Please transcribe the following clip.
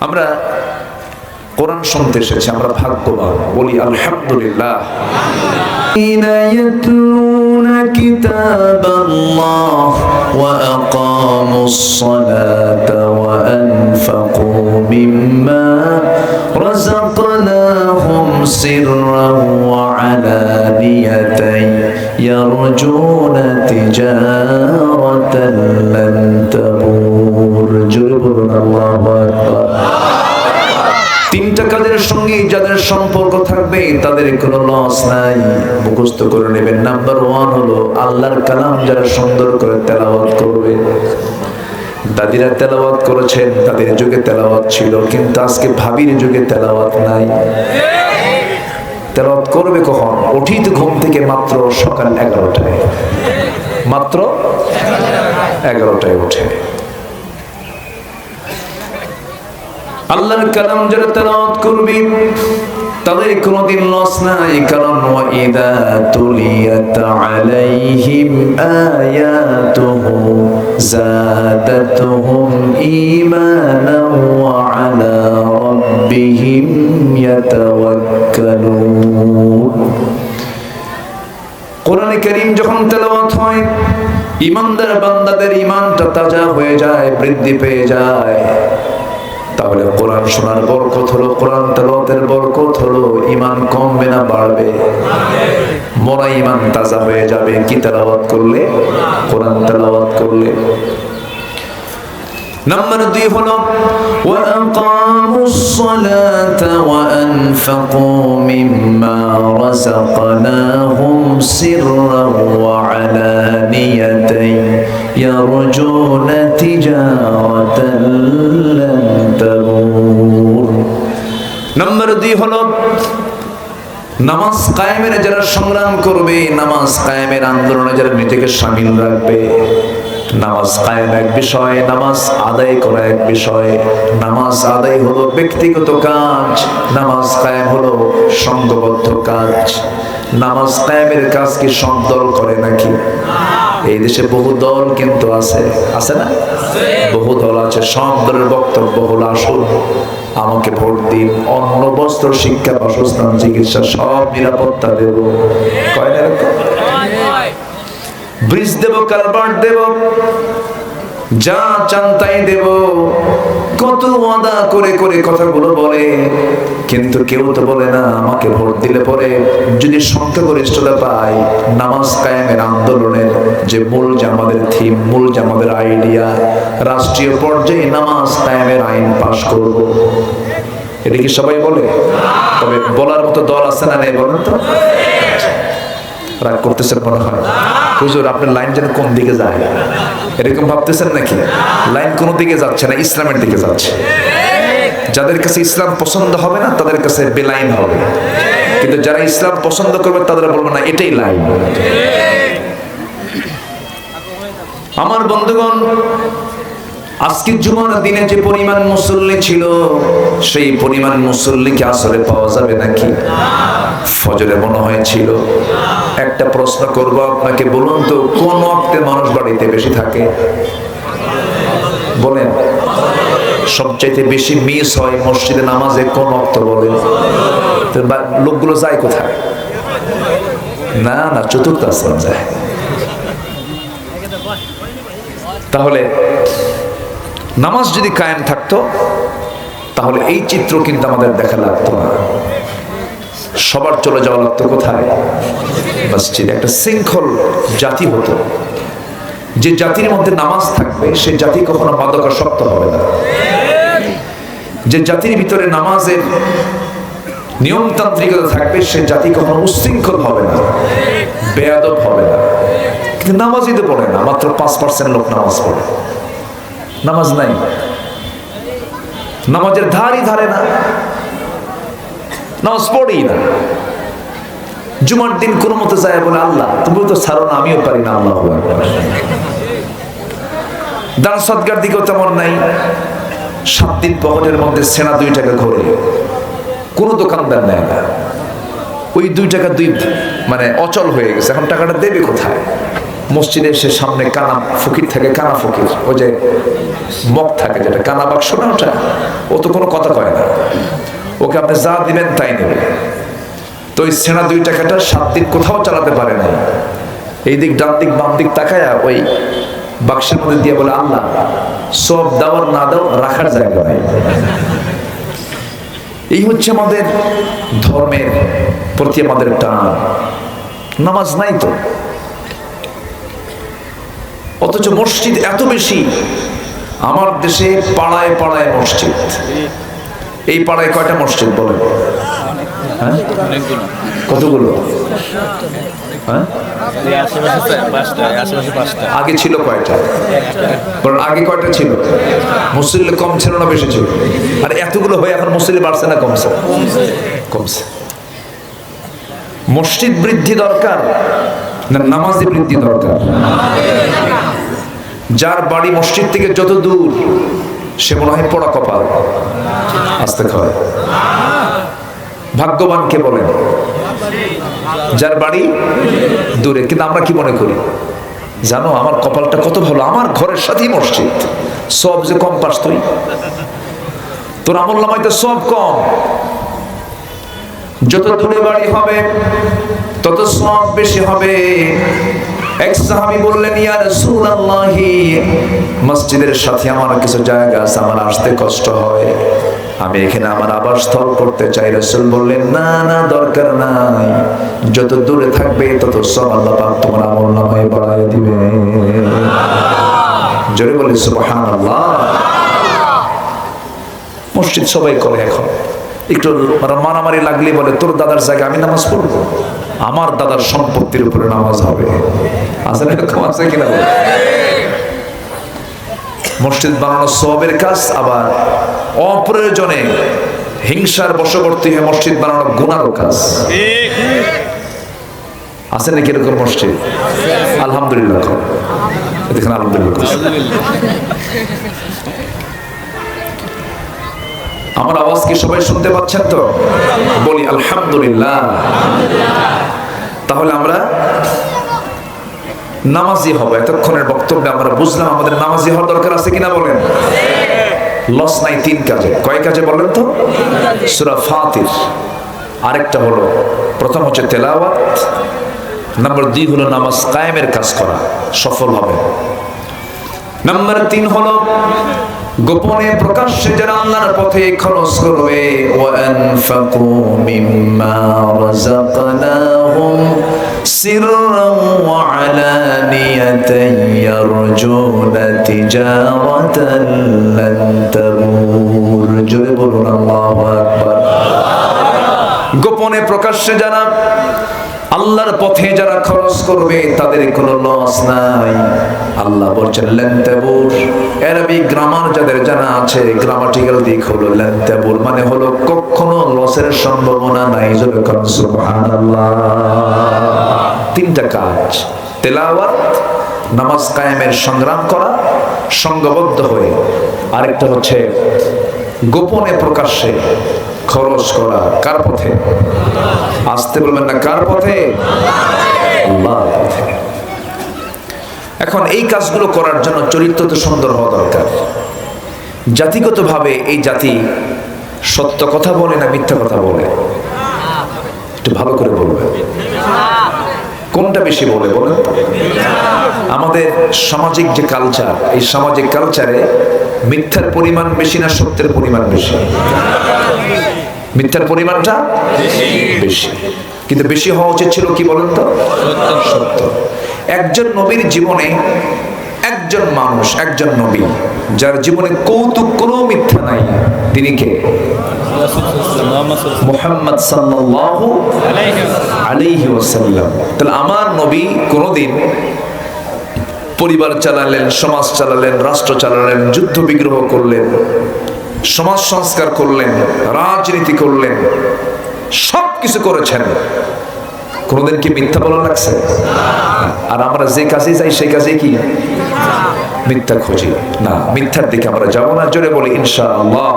আমরা কোরআন শুনতে এসেছি, আমরা ভাগ্যবান, বলি আলহামদুলিল্লাহ। يتلون كتاب الله وأقاموا الصلاة وأنفقوا مما رزقناهم سرا وعلانية يرجون تجارة لن تبور جربنا الله أكبر। তিনটা কাজের সঙ্গে যাদের সম্পর্ক থাকবে তাদের কোনো লস নাই, মুখস্থ করে নেবেন। নাম্বার 1 হলো আল্লাহর কালাম যারা সুন্দর করে তেলাওয়াত করবে। দাদিরা তেলাওয়াত করেছেন, তাদের যুগে তেলাওয়াত ছিল, কিন্তু আজকে ভাবির যুগে তেলাওয়াত নাই। তেলাওয়াত করবে কখন? উঠিত ঘুম থেকে মাত্র সকাল 11টায়, মাত্র 11টায় উঠে আল্লাহর কালাম যারা তেলাওয়াত করবে তাদের কোনোদিন লস নাই। কারণ ওয়াইদা তুলিয়াত আলাইহিম আয়াতুহু যাদাতুহুম ঈমানান ওয়া আলা রাব্বিহিম ইয়াতাওয়াক্কালুন। কোরআনে কারীম যখন তেলাওয়াত হয় ঈমানদার বান্দাদের ঈমানটা তাজা হয়ে যায়, বৃদ্ধি পেয়ে যায়। তাহলে কোরআন শোনার বরকত হলো, কোরআন তেলাওয়াতের বরকত হলো, ঈমান কমবে না বাড়বে? মরা ঈমান তাজা হয়ে যাবে। কি তেলাওয়াত করলে? কোরআন তেলাওয়াত করলে। নাম্বার 2 হলো وأقاموا الصلاة وأنفقوا مما رزقناهم سرا وعلانية يرجون تجارة لن تبور। নাম্বার 2 হলো নামাজ কায়েমের যারা সংগ্রাম করবে, নামাজ কায়েমের আন্দোলনে যারা নিজেকে শামিল রাখবে। নামাজ কায়েম এক বিষয়, নামাজ আদায় করা এক বিষয়। নামাজ আদায় হলো ব্যক্তিগত কাজ, নামাজ কায়েম হলো সংঘবদ্ধ কাজ। নামাজ কায়েমের কাজ কি সব দল করে নাকি? এই দেশে বহু দল কিন্তু আছে, আছে না? বহু দল আছে। সব দলের বক্তব্য হলো আসুন আমাকে ভোট দিন, অন্ন বস্ত্র শিক্ষা বাসস্থান চিকিৎসা সব নিরাপত্তা দেব, কয় না? ব্রিজ দেব, কালভার্ট দেব, যা চান তাই দেব। কত ওয়াদা করে করে কথাগুলো বলে, কিন্তু কেউ তো বলে না আমাকে ভোট দিলে পরে যদি সংখ্যাগরিষ্ঠতা পাই, নামাজ কায়েমের আন্দোলনের যে মূল, যে আমাদের থিম, মূল যে আমাদের আইডিয়া, রাষ্ট্রীয় পর্যায়ে নামাজ কায়েমের আইন পাশ করব। এটা কি সবাই বলে? তবে বলার মতো দল আছে না নেই বলেন তো? রাগ করতেছেন মনে হয়। হুজুর আপনার লাইন যেন কোন দিকে যায় এরকম ভাবতেছেন নাকি? লাইন কোন দিকে যাচ্ছে না, ইসলামের দিকে যাচ্ছে। যাদের কাছে ইসলাম পছন্দ হবে না তাদের কাছে বেলাইন হবে, কিন্তু যারা ইসলাম পছন্দ করবে তাদের বলবো না এটাই লাইন। আমার বন্ধুগণ, আজকের জুমার দিনে যে পরিমাণ মুসল্লি ছিল সেই পরিমাণ মুসল্লি কি আসলে পাওয়া যাবে নাকি? ফজরে মনে হয়েছিল। একটা প্রশ্ন করব আপনাকে, বলুন তো কোন ওয়াক্তে মানুষ বাড়িতে বেশি থাকে? বলেন। সবচাইতে বেশি মিস হয় মসজিদে নামাজে কোন ওয়াক্ত? বলেন। লোকগুলো যায় কোথায়? না না, চতুর্থ আসমান যায়। তাহলে নামাজ যদি কায়েম থাকতো তাহলে এই চিত্র কিন্তু আমাদের দেখা লাগতো না। সবার চলে যাওয়া লাগতো কোথায়? মসজিদে। একটা শৃঙ্খল জাতি হতো। যে জাতির মধ্যে নামাজ থাকবে সে জাতি কখনো মাদকাসক্ত হবে না। যে জাতির ভিতরে নামাজের নিয়মতান্ত্রিকতা থাকবে সে জাতি কখনো উশৃঙ্খল হবে না, বেয়াদব হবে না। কিন্তু নামাজই তো পড়ে না, মাত্র 5% লোক নামাজ পড়ে। নামাজ নাই, নামাজের ধারই ধারে না, নামাজ পড়েই না। জুমার দিন কোনো মতো যায় বলে আল্লাহ তুমি তো ছাড়ো না, আমিও পারি না। আল্লাহু আকবার। দান সদকার দিকেও তেমন নাই। 7 দিন পকেটের মধ্যে সেনা 2 টাকা ঘোরে, কোনো দোকানদার নেয় না। ওই 2 টাকা মানে অচল হয়ে গেছে, এখন টাকাটা দেবে কোথায়? মসজিদে এসে সামনে কানা ফকির থাকে, কানা ফকির, ওই যে মগ থাকে যেটা কানা বাক্স না, ওটা ও তো কোনো কথা কয় না, ওকে আপনি যা দিবেন তাই নেবে। তো ওই সেনা 2 টাকাটা 7 দিন কোথাও চালাতে পারে না, এই দিক ডান দিক বাম দিক তাকায়া ওই বাক্সের মধ্যে দিয়ে বলে, আল্লাহ সব দাও না দাও, রাখার জায়গা নাই। এই হচ্ছে আমাদের ধর্মের প্রতি আমাদের টান। নামাজ নাই তো, অথচ মসজিদ এত বেশি। আমার দেশে পাড়ায় পাড়ায় মসজিদ। এই পাড়ায় কয়টা মসজিদ বলেন? হ্যাঁ, কতগুলো? হ্যাঁ, আগে ছিল কয়টা? আগে কয়টা ছিল? মুসল্লি কম ছিল না বেশি ছিল? আর এতগুলো হয়ে এখন মুসল্লি বাড়ছে না কমছে? কমছে। মসজিদ বৃদ্ধি দরকার না নামাজে বৃদ্ধি দরকার? যার বাড়ি মসজিদ থেকে যত দূর সে মনে হয় পোড়া কপাল, আস্তে খায়। ভাগ্যবান কে বলেন? যার বাড়ি দূরে। কিন্তু আমরা কি মনে করি জানো, আমার কপালটা কত ভালো, আমার ঘরের সাথেই মসজিদ, সব যে কম পাস তুই, তোর আমল নামায় তো সব কম। যত দূরে বাড়ি হবে তত সব বেশি হবে। এক সাহাবী বললেন, ইয়া রাসূলুল্লাহ, মসজিদের সাথে আমার কিছু জায়গা আছে, আমার আসতে কষ্ট হয়, আমি এখানে আমার আবাসস্থল করতে চাই। রাসূল বললেন, না না, দরকার নাই, যত দূরে থাকবে তত সব আল্লাহ পাক তোমার আমলনামায় বাড়ায় দিবে। জোরে বলি সুবহানাল্লাহ। মসজিদ সবাই করে এখন, একটু মারামারি লাগলে বলে, তোর দাদার জায়গায় আমি নামাজ পড়বো, আমার দাদার সম্পত্তির উপরে নামাজ হবে। আসলে এরকম আছে কিনা? মসজিদ বানানো সওয়াবের কাজ, আবার অপ্রয়োজনে হিংসার বশবর্তী হয়ে মসজিদ বানানো গুনাহর কাজ। আছে নাকি এরকম মসজিদ? আলহামদুলিল্লাহ, দেখেন আলহামদুলিল্লাহ। আমার আওয়াজ কি সবাই শুনতে পাচ্ছেন তো? বলি আলহামদুলিল্লাহ। তাহলে আমরা নামাজি হব। এতক্ষণের বক্তব্যে আমরা বুঝলাম আমাদের নামাজি হওয়ার দরকার আছে কিনা বলেন? লস নাই 3 কাজে। কয় কাজে বলেন তো? সূরা ফাতির। আরেকটা হলো, প্রথম হচ্ছে তেলাওয়াত, নাম্বার 2 হলো নামাজ কায়েমের কাজ করা, সফল হবে। নাম্বার 3 হলো গোপনে প্রকাশ্যে যারা আল্লাহর পথে খরচ করবে, ওয়ানফাকু মিম্মা রাযাকনাহুম সিররান ওয়া আলানিয়াতান ইয়ারজুনা তিজারাতান লান তাবুর। জোরে বলুন আল্লাহু আকবার। গোপনে প্রকাশ্যে যারা আল্লাহর পথে যারা খরচ করবে তাদের কোনো লস নাই। আল্লাহ বলছেন লান তাবুর। আরবি গ্রামার যাদের জানা আছে, গ্রামাটিক্যাল দিক হলো লান তাবুর মানে হলো কখনো লসের সম্ভাবনা নাই। জোরে বলুন সুবহানাল্লাহ। 3টা কাজ, তেলাওয়াত, নামাজ কায়েমের সংগ্রাম করা সংঘবদ্ধ হয়ে, আরেকটা হচ্ছে গোপনে প্রকাশ্যে খরচ করা। কার পথে? আসতে বলবেন না, কার পথে? আল্লাহর পথে। এখন এই কাজগুলো করার জন্য চরিত্র তো সুন্দর হওয়া দরকার। জাতিগতভাবে এই জাতি সত্য কথা বলে না মিথ্যা কথা বলে? একটু ভালো করে বলবেন, কোনটা বেশি বলে বলেন? আমাদের সামাজিক যে কালচার, এই সামাজিক কালচারে মিথ্যার পরিমাণ বেশি না সত্যের পরিমাণ বেশি? মিথ্যার পরিমাণটা বেশি, কিন্তু বেশি হওয়া উচিত ছিল কি বলেন তো? সত্য। একজন নবীর জীবনে একজন মানুষ, একজন নবী যার জীবনে কৌতুক কোনো মিথ্যা নাই, তিনি কে? মুহাম্মদ সাল্লাল্লাহু আলাইহি ওয়াসাল্লাম। তাহলে আমার নবী কোনদিন পরিবার চালালেন, সমাজ চালালেন, রাষ্ট্র চালালেন, যুদ্ধ বিগ্রহ করলেন, সমাজ সংস্কার করলেন, রাজনীতি করলেন, সব কিছু করেছেন, কোনদিন কি মিথ্যা বলা লাগছে? আর আমরা যে কাজে যাই সেই কাজে কি মিথ্যা খুঁজি না? মিথ্যার দিকে আমরা যাবো না। জোরে বলি ইনশাআল্লাহ।